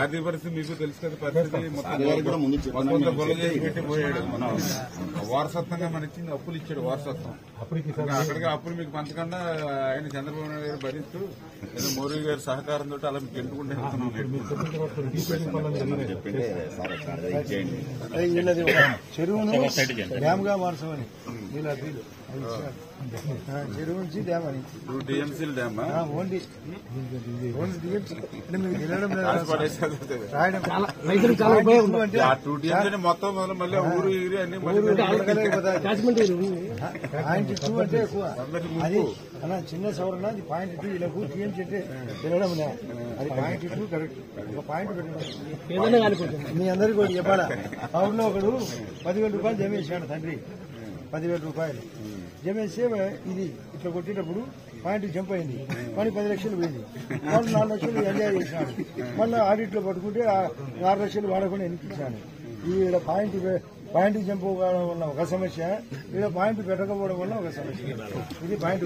ఆర్థిక పరిస్థితి మీకు తెలుసు కదా, పరిస్థితి మొత్తం గొల్ల చేసి పెట్టి పోయాడు. వారసత్వంగా మన ఇచ్చింది అప్పులు ఇచ్చాడు, వారసత్వం. అక్కడికి అప్పులు మీకు పంచకుండా ఆయన చంద్రబాబు నాయుడు గారు భరిస్తూ ఏదో మోడీ గారి సహకారంతో అలా మీకు ఎంటుకుంటే చెరువును డ్యామ్ గా మార్చమని చెరువు నుంచి డ్యామ్ అని టీఎంసీలు డ్యామ్ ఓన్లీ టీఎంసీ అంటే మీకు తినడం టీఎంసీ మొత్తం మళ్ళీ ఊరు ఊరి అన్ని .2 అంటే ఎక్కువ అది అలా చిన్న సవరణ. అది .2 ఇలాకు టీఎంసీ అంటే తినడం అది .2 కరెక్ట్. ఒక పాయింట్ పెట్టడం మీ అందరికీ ఒకటి చెప్పాలా. అవుట్లో ఒకడు 10,000 రూపాయలు జమ చేశాడు తండ్రి, 10,000 రూపాయలు జమ చేస్తే ఇది ఇట్లా కొట్టేటప్పుడు పాయింట్ జంప్ అయింది, కానీ 10 లక్షలు పోయింది. వాళ్ళు 4 లక్షలు ఎంజాయ్ చేసినాడు. మళ్ళీ ఆడిట్లో పట్టుకుంటే 6 లక్షలు వాడకుండా ఎన్నికిచ్చాను. ఈడ పాయింట్ జంప్ కావడం వల్ల ఒక సమస్య, ఈడ పాయింట్ పెట్టకపోవడం వల్ల ఒక సమస్య. ఇది పాయింట్.